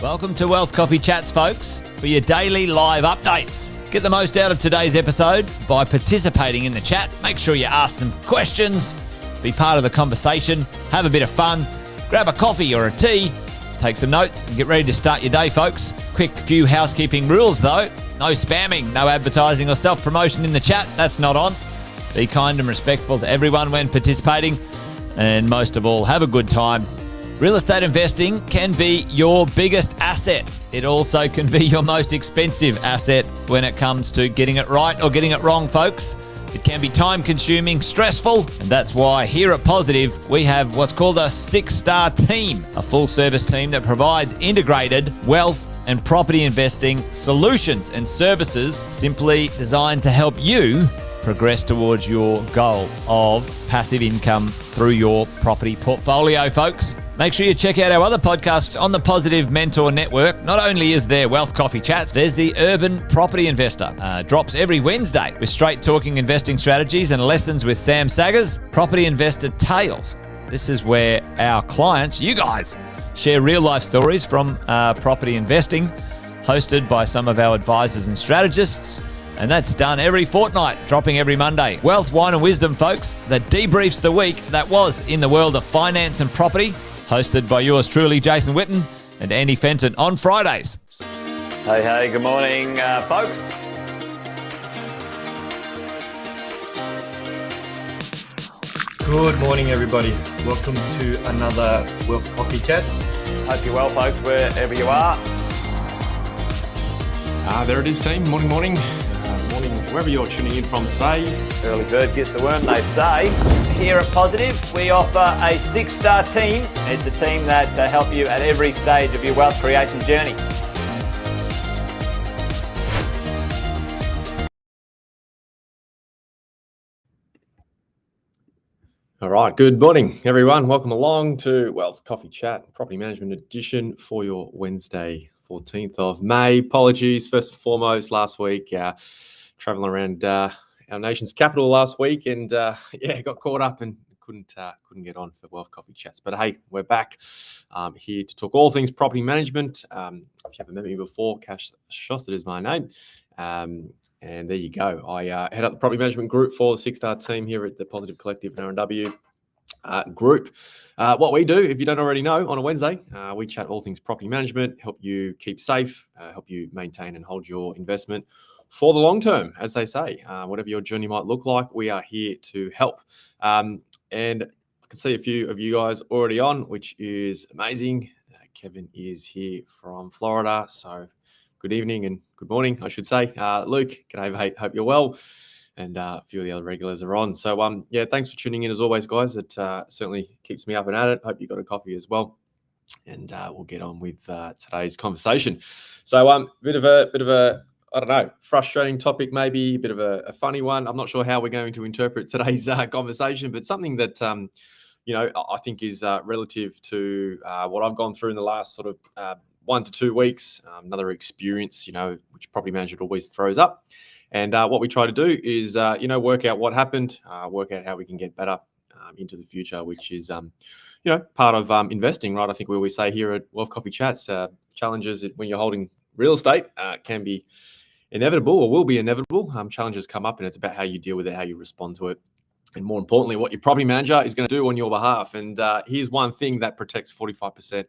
Welcome to Wealth Coffee Chats, folks, for your daily live updates. Get the most out of today's episode by participating in the chat. Make sure you ask some questions, be part of the conversation, have a bit of fun, grab a coffee or a tea, take some notes, and get ready to start your day, folks. Quick few housekeeping rules, though. No spamming, no advertising or self-promotion in the chat. That's not on. Be kind and respectful to everyone when participating. And most of all, have a good time. Real estate investing can be your biggest asset. It also can be your most expensive asset when it comes to getting it right or getting it wrong, folks. It can be time-consuming, stressful, and that's why here at Positive, we have what's called a 6-star team, a full-service team that provides integrated wealth and property investing solutions and services simply designed to help you progress towards your goal of passive income through your property portfolio, folks. Make sure you check out our other podcasts on the Positive Mentor Network. Not only is there Wealth Coffee Chats, there's the Urban Property Investor. Drops every Wednesday with straight talking investing strategies and lessons with Sam Saggers. Property Investor Tales. This is where our clients, you guys, share real life stories from property investing, hosted by some of our advisors and strategists. And that's done every fortnight, dropping every Monday. Wealth, Wine and Wisdom, folks, that debriefs the week that was in the world of finance and property, hosted by yours truly, Jason Witten and Andy Fenton on Fridays. Hey, good morning, folks. Good morning, everybody. Welcome to another Wealth Coffee Chat. Hope you're well, folks, wherever you are. There it is, team. Morning. Morning, wherever you're tuning in from today. Early bird gets the worm, they say. Here at Positive, we offer a 6-star team. It's a team that help you at every stage of your wealth creation journey. All right, good morning, everyone. Welcome along to Wealth Coffee Chat, Property Management Edition for your Wednesday, 14th of May. Apologies, first and foremost, last week, traveling around our nation's capital last week and got caught up and couldn't get on for Wealth Coffee Chats. But hey, we're back here to talk all things property management. If you haven't met me before, Schost is my name. And there you go. I head up the property management group for the 6-star team here at the Positive Collective and R&W group. What we do, if you don't already know, on a Wednesday, we chat all things property management, help you keep safe, help you maintain and hold your investment for the long term, as they say. Whatever your journey might look like, we are here to help. And I can see a few of you guys already on, which is amazing. Kevin is here from Florida, so good evening and good morning, I should say. Luke, g'day, mate. Hope you're well. And a few of the other regulars are on. So, thanks for tuning in as always, guys. It certainly keeps me up and at it. Hope you got a coffee as well. And we'll get on with today's conversation. So, bit of a, I don't know, frustrating topic, maybe a bit of a funny one. I'm not sure how we're going to interpret today's conversation, but something that, I think is relative to what I've gone through in the last sort of 1 to 2 weeks, another experience, which property management always throws up. And what we try to do is, work out what happened, work out how we can get better into the future, which is, part of investing, right? I think we always say here at Wealth Coffee Chats, challenges when you're holding real estate can be inevitable or will be inevitable. Challenges come up and it's about how you deal with it, how you respond to it. And more importantly, what your property manager is going to do on your behalf. And here's one thing that protects 45%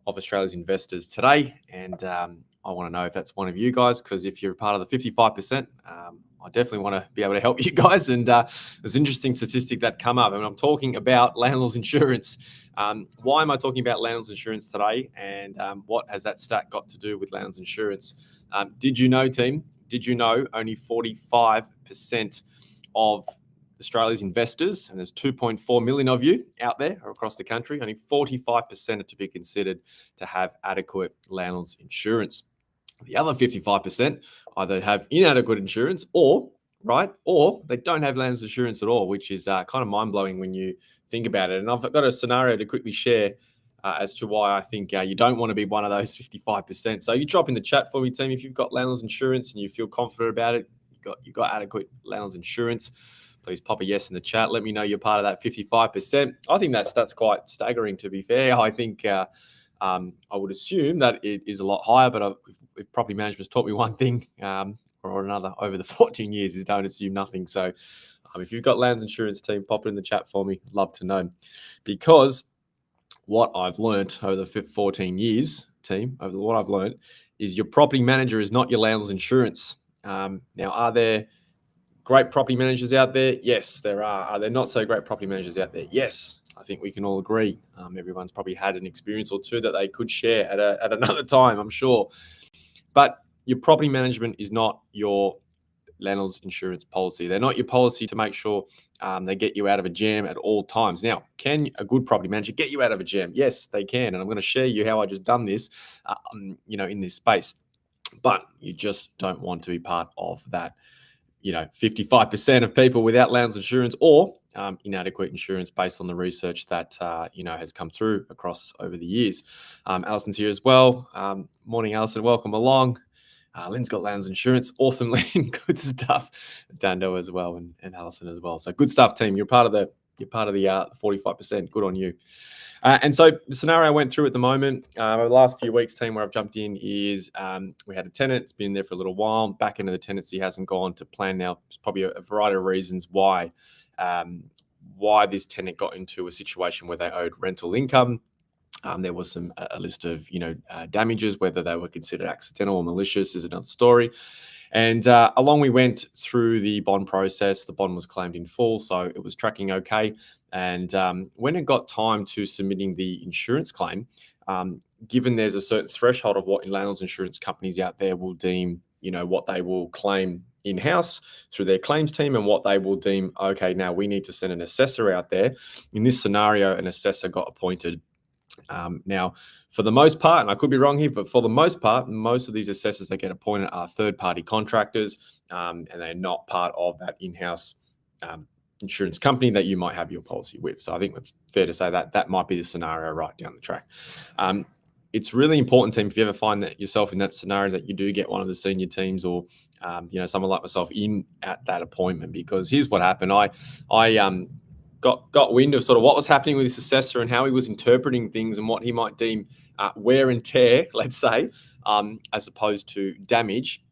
of Australia's investors today. And I want to know if that's one of you guys, because if you're part of the 55%, I definitely want to be able to help you guys. And there's an interesting statistic that come up, and I'm talking about landlord's insurance. Why am I talking about landlord's insurance today? And what has that stat got to do with landlord's insurance? Did you know, team? Did you know only 45% of Australia's investors, and there's 2.4 million of you out there or across the country, only 45% are to be considered to have adequate landlord's insurance. The other 55% either have inadequate insurance or they don't have landlord's insurance at all, which is kind of mind-blowing when you think about it. And I've got a scenario to quickly share as to why I think you don't want to be one of those 55%. So you drop in the chat for me, team, if you've got landlord's insurance and you feel confident about it, you've got adequate landlord's insurance. Please pop a yes in the chat. Let me know you're part of that 55%. I think that's quite staggering, to be fair. I think I would assume that it is a lot higher, but if property management has taught me one thing or another over the 14 years is don't assume nothing. So if you've got Lands Insurance team, pop it in the chat for me. Love to know. Because what I've learned over the 14 years, team, over what I've learned is your property manager is not your landlord's insurance. Now, are there great property managers out there? Yes, there are. Are there not so great property managers out there? Yes, I think we can all agree. Everyone's probably had an experience or two that they could share at another time, I'm sure. But your property management is not your landlord's insurance policy. They're not your policy to make sure they get you out of a jam at all times. Now, can a good property manager get you out of a jam? Yes, they can. And I'm going to share you how I just done this, in this space. But you just don't want to be part of that 55% of people without landlord's insurance or inadequate insurance based on the research that, has come through over the years. Alison's here as well. Morning, Alison. Welcome along. Lynn's got landlord's insurance. Awesome, Lynn. Good stuff. Dando as well and Alison as well. So good stuff, team. You're part of the 45%. Good on you. And so the scenario I went through at the moment, over the last few weeks, team, where I've jumped in is we had a tenant. It's been there for a little while. Back into the tenancy hasn't gone to plan now. There's probably a variety of reasons why this tenant got into a situation where they owed rental income. There was a list of damages, whether they were considered accidental or malicious is another story. And along we went through the bond process. The bond was claimed in full, so it was tracking okay. And when it got time to submitting the insurance claim, given there's a certain threshold of what landlords insurance companies out there will deem, what they will claim in-house through their claims team and what they will deem, okay, now we need to send an assessor out there. In this scenario, an assessor got appointed. Now, for the most part, and I could be wrong here, but for the most part, most of these assessors that get appointed are third-party contractors, and they're not part of that in-house insurance company that you might have your policy with. So I think it's fair to say that might be the scenario right down the track. It's really important, team, if you ever find that yourself in that scenario, that you do get one of the senior teams or someone like myself in at that appointment, because here's what happened. I got wind of sort of what was happening with this assessor and how he was interpreting things and what he might deem wear and tear, let's say, as opposed to damage.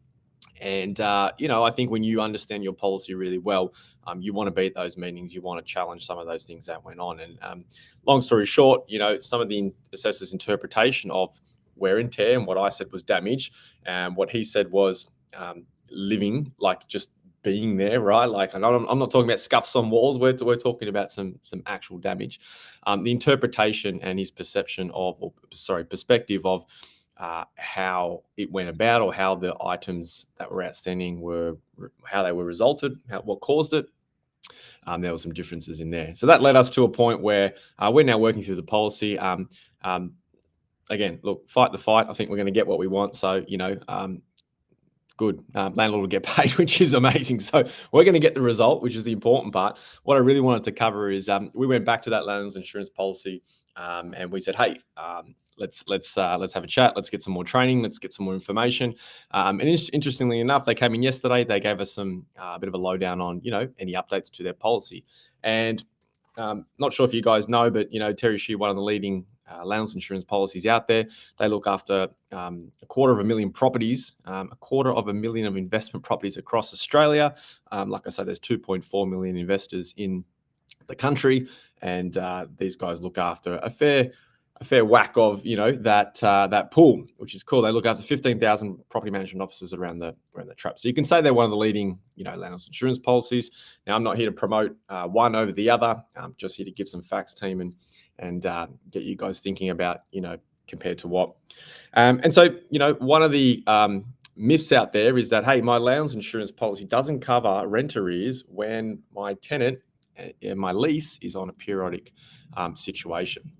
And, I think when you understand your policy really well, you want to be at those meetings. You want to challenge some of those things that went on. And long story short, some of the assessor's interpretation of wear and tear and what I said was damage, and what he said was living, like just being there, right? Like, I'm not talking about scuffs on walls. We're talking about some actual damage. The interpretation and his perception perspective of how it went about, or how the items that were outstanding how they were resulted, what caused it. There were some differences in there. So that led us to a point where we're now working through the policy. Again, look, fight the fight. I think we're going to get what we want. So, good. Landlord will get paid, which is amazing. So we're going to get the result, which is the important part. What I really wanted to cover is we went back to that landlord's insurance policy and we said, hey, let's have a chat. Let's get some more training. Let's get some more information. And interestingly enough, they came in yesterday. They gave us some bit of a lowdown on any updates to their policy. And not sure if you guys know, but Terri Scheer, one of the leading landlord's insurance policies out there. They look after 250,000 properties, 250,000 of investment properties across Australia. Like I said, there's 2.4 million investors in the country, and these guys look after a fair whack of that pool, which is cool. They look after 15,000 property management officers around the trap. So you can say they're one of the leading landlord's insurance policies. Now, I'm not here to promote one over the other. I'm just here to give some facts, team, and get you guys thinking about compared to what. And so one of the myths out there is that, hey, my landlord's insurance policy doesn't cover rent arrears when my tenant, my lease, is on a periodic situation.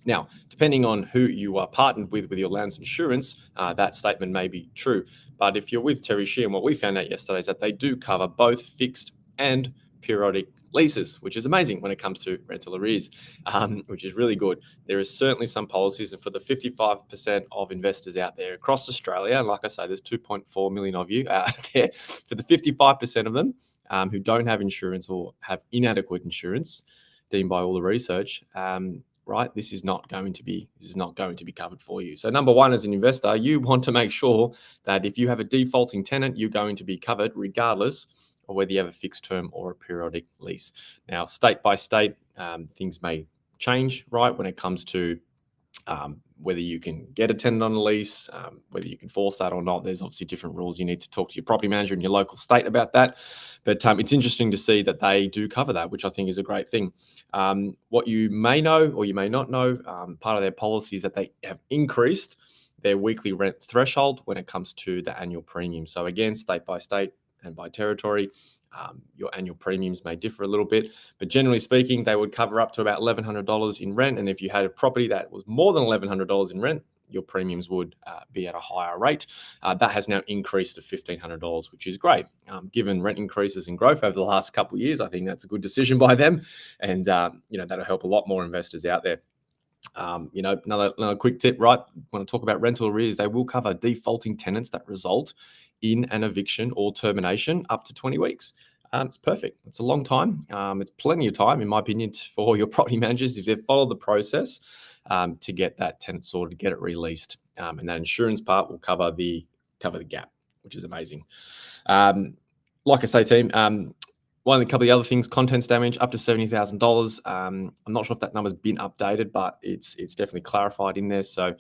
Now, depending on who you are partnered with your landlord's insurance, that statement may be true. But if you're with Terri Scheer, and what we found out yesterday is that they do cover both fixed and periodic leases, which is amazing when it comes to rental arrears, which is really good. There is certainly some policies, and for the 55% of investors out there across Australia, and like I say, there's 2.4 million of you out there, for the 55% of them who don't have insurance or have inadequate insurance, deemed by all the research, right? This is not going to be covered for you. So number one, as an investor, you want to make sure that if you have a defaulting tenant, you're going to be covered regardless of whether you have a fixed term or a periodic lease. Now, state by state, things may change, right? When it comes to whether you can get a tenant on a lease, whether you can force that or not. There's obviously different rules. You need to talk to your property manager in your local state about that. But it's interesting to see that they do cover that, which I think is a great thing. What you may know or you may not know, part of their policy is that they have increased their weekly rent threshold when it comes to the annual premium. So again, state by state and by territory, your annual premiums may differ a little bit, but generally speaking, they would cover up to about $1,100 in rent. And if you had a property that was more than $1,100 in rent, your premiums would be at a higher rate. That has now increased to $1,500, which is great. Given rent increases and growth over the last couple of years, I think that's a good decision by them. And, that'll help a lot more investors out there. Another quick tip, right? When I talk about rental arrears, they will cover defaulting tenants that result in an eviction or termination up to 20 weeks. It's perfect. It's a long time. It's plenty of time, in my opinion, for your property managers if they follow the process to get that tenant sorted, get it released, and that insurance part will cover the gap, which is amazing. Like I say, team. One of a couple of the other things, contents damage up to $70,000. I'm not sure if that number's been updated, but it's definitely clarified in there. So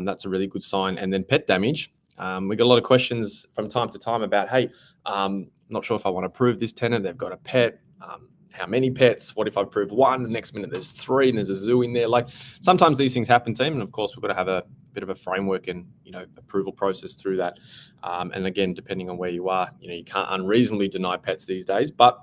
that's a really good sign. And then pet damage. We get a lot of questions from time to time about, hey, not sure if I want to approve this tenant. They've got a pet. How many pets? What if I approve one? The next minute there's three and there's a zoo in there. Like sometimes these things happen, team. And of course, we've got to have a bit of a framework and, approval process through that. And again, depending on where you are, you can't unreasonably deny pets these days. But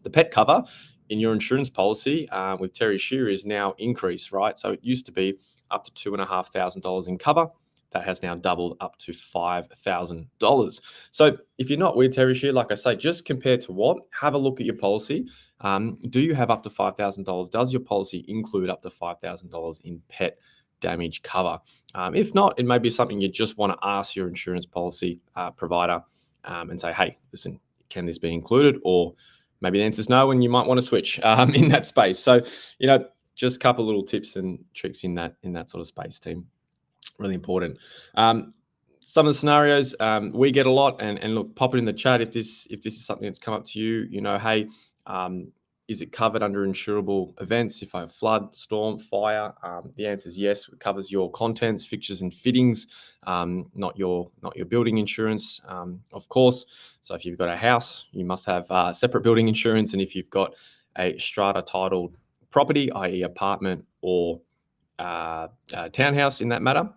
the pet cover in your insurance policy with Terri Scheer is now increased, right? So it used to be up to $2,500 in cover. That has now doubled up to $5,000. So if you're not with Terri Scheer, like I say, just compare to what? Have a look at your policy. Do you have up to $5,000? Does your policy include up to $5,000 in pet damage cover? If not, it may be something you just want to ask your insurance policy provider and say, hey, listen, can this be included? Or maybe the answer is no, and you might want to switch in that space. So, just a couple of little tips and tricks in that sort of space, team. Really important. Some of the scenarios we get a lot, and look, pop it in the chat if this is something that's come up to you. Hey, is it covered under insurable events? If I have flood, storm, fire, the answer is yes. It covers your contents, fixtures, and fittings, not your building insurance, of course. So if you've got a house, you must have separate building insurance, and if you've got a strata titled property, i.e., apartment or townhouse in that matter,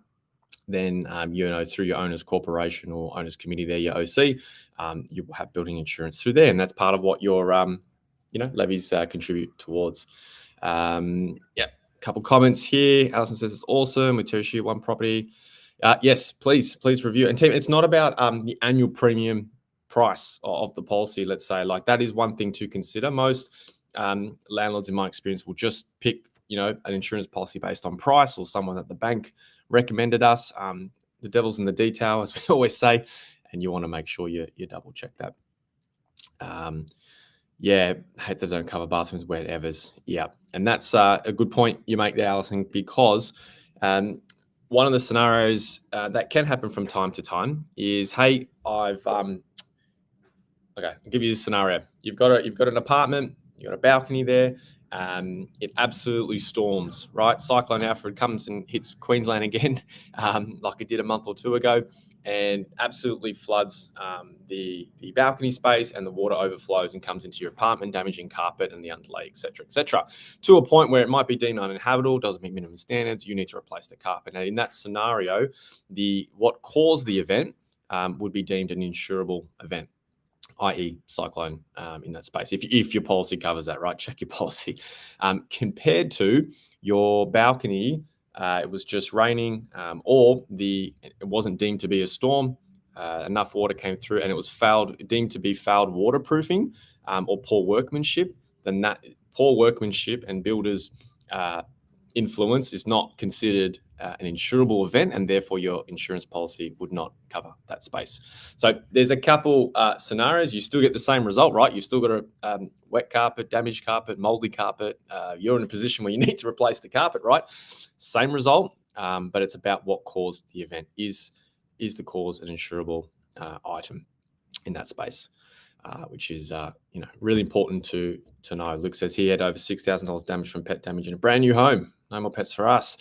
then through your owner's corporation or owner's committee there, your OC, you will have building insurance through there, and that's part of what your levies contribute towards. Couple comments here. Alison says it's awesome with Terri Scheer, one property. Yes, please review. And team, it's not about the annual premium price of the policy. Let's say, like, that is one thing to consider. Most landlords, in my experience, will just pick an insurance policy based on price or someone that the bank recommended us. The devil's in the detail, as we always say, and you want to make sure you double check that. Hate they don't cover bathrooms, whatevers. Yeah, and that's a good point you make there, Alison, because one of the scenarios that can happen from time to time is, hey, I'll give you this scenario. You've got an apartment, you've got a balcony there. It absolutely storms, right? Cyclone Alfred comes and hits Queensland again, like it did a month or two ago, and absolutely floods the balcony space, and the water overflows and comes into your apartment, damaging carpet and the underlay, etc., to a point where it might be deemed uninhabitable, doesn't meet minimum standards. You need to replace the carpet. Now, in that scenario, what caused the event would be deemed an insurable event, i.e. cyclone in that space. If your policy covers that, right? Check your policy. Compared to your balcony, it was just raining, or it wasn't deemed to be a storm. Enough water came through, and it was deemed to be fouled waterproofing or poor workmanship. Then that poor workmanship and builders influence is not considered an insurable event, and therefore your insurance policy would not cover that space. So there's a couple scenarios. You still get the same result, right? You've still got a wet carpet, damaged carpet, moldy carpet. You're in a position where you need to replace the carpet, right? Same result, but it's about what caused the event. Is the cause an insurable item in that space? Which is really important to know. Luke says he had over $6,000 damage from pet damage in a brand new home. No more pets for us.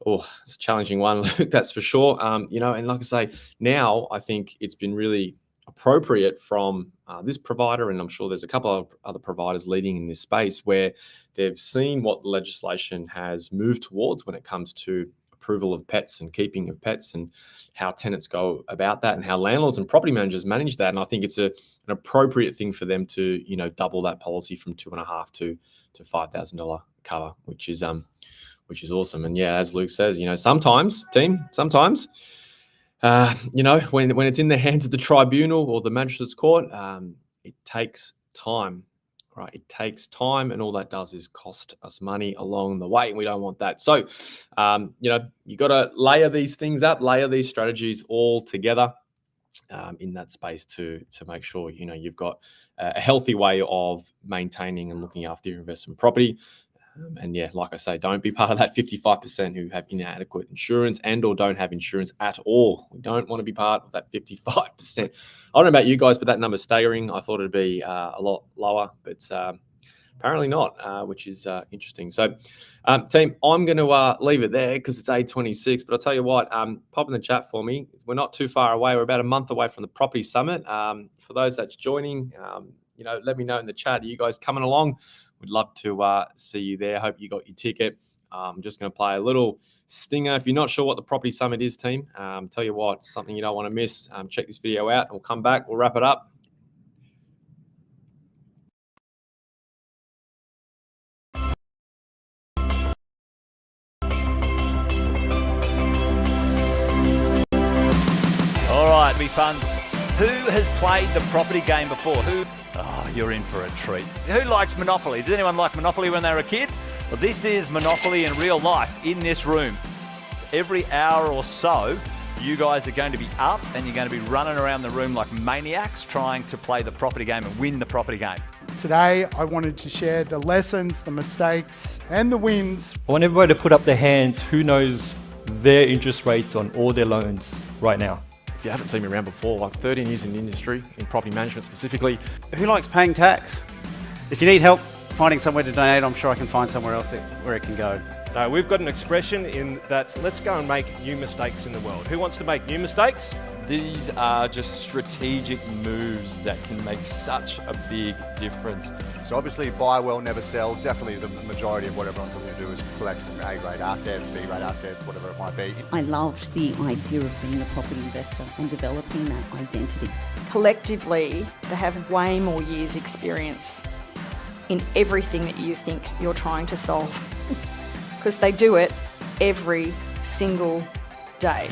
Oh, it's a challenging one, Luke, that's for sure. And like I say, now I think it's been really appropriate from this provider, and I'm sure there's a couple of other providers leading in this space where they've seen what the legislation has moved towards when it comes to approval of pets and keeping of pets, and how tenants go about that, and how landlords and property managers manage that. And I think it's an appropriate thing for them to double that policy from $2,500 to $5,000 cover, which is awesome. And yeah, as Luke says, sometimes when it's in the hands of the tribunal or the magistrate's court, it takes time. Right, it takes time, and all that does is cost us money along the way, and we don't want that. So, you got to layer these things up, layer these strategies all together in that space to make sure you've got a healthy way of maintaining and looking after your investment property. And yeah, like I say, don't be part of that 55% who have inadequate insurance and or don't have insurance at all. We don't want to be part of that 55%. I don't know about you guys, but that number's staggering. I thought it'd be a lot lower, but apparently not, which is interesting. So, team, I'm going to leave it there because it's 8:26. But I'll tell you what, pop in the chat for me. We're not too far away. We're about a month away from the Property Summit. For those that's joining, let me know in the chat. Are you guys coming along? We'd love to see you there. Hope you got your ticket. I'm just going to play a little stinger. If you're not sure what the Property Summit is, team, tell you what, it's something you don't want to miss. Check this video out. We'll come back. We'll wrap it up. All right, it'll be fun. Who has played the property game before? Oh, you're in for a treat. Who likes Monopoly? Did anyone like Monopoly when they were a kid? Well, this is Monopoly in real life in this room. Every hour or so, you guys are going to be up and you're going to be running around the room like maniacs trying to play the property game and win the property game. Today, I wanted to share the lessons, the mistakes, and the wins. I want everybody to put up their hands who knows their interest rates on all their loans right now. If you haven't seen me around before, like 13 years in the industry, in property management specifically. Who likes paying tax? If you need help finding somewhere to donate, I'm sure I can find somewhere else where it can go. No, we've got an expression in that, let's go and make new mistakes in the world. Who wants to make new mistakes? These are just strategic moves that can make such a big difference. So obviously buy well, never sell. Definitely the majority of what everyone's looking to do is collect some A-grade assets, B-grade assets, whatever it might be. I loved the idea of being a property investor and developing that identity. Collectively, they have way more years experience in everything that you think you're trying to solve. Because they do it every single day.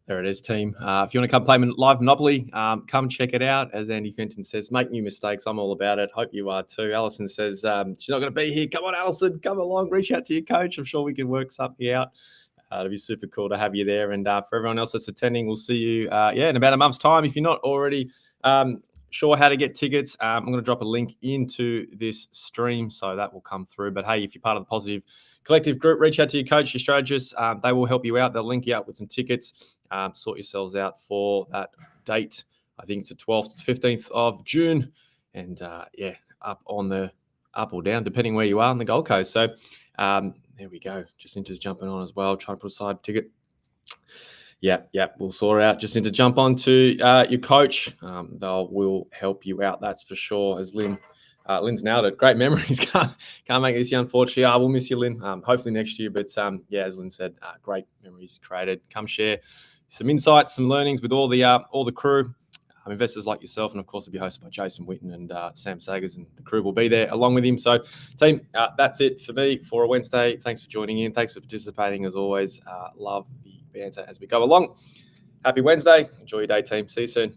There it is, team. If you want to come play live Monopoly, come check it out. As Andy Quinton says, make new mistakes. I'm all about it. Hope you are too. Alison says she's not going to be here. Come on, Alison, come along. Reach out to your coach. I'm sure we can work something out. It'll be super cool to have you there. And for everyone else that's attending, we'll see you in about a month's time. If you're not already sure how to get tickets, I'm going to drop a link into this stream, so that will come through. But hey, if you're part of the Positive Collective group, reach out to your coach, your strategist. They will help you out. They'll link you up with some tickets. Sort yourselves out for that date. I think it's the 12th to 15th of June. And up or down, depending where you are on the Gold Coast. So there we go. Jacinta's jumping on as well, trying to put aside a ticket. Yep, we'll sort it out. Just need to jump on to your coach. Will help you out, that's for sure. As Lynn Lynn's nailed it. Great memories. Can't make this year, unfortunately. I will miss you, Lynn. Hopefully next year. But as Lynn said, great memories created. Come share some insights, some learnings with all the crew, investors like yourself, and of course, it'll be hosted by Jason Whitten and Sam Sagers, and the crew will be there along with him. So, team, that's it for me for a Wednesday. Thanks for joining in. Thanks for participating as always. Love the banter as we go along. Happy Wednesday. Enjoy your day, team. See you soon.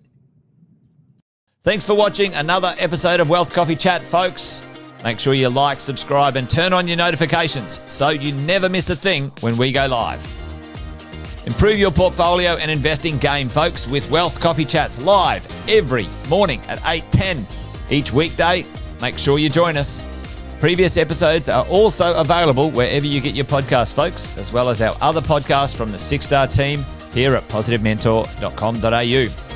Thanks for watching another episode of Wealth Coffee Chat, folks. Make sure you like, subscribe, and turn on your notifications so you never miss a thing when we go live. Improve your portfolio and investing game, folks, with Wealth Coffee Chats live every morning at 8:10 each weekday. Make sure you join us. Previous episodes are also available wherever you get your podcasts, folks, as well as our other podcasts from the 6-Star team here at positivementor.com.au.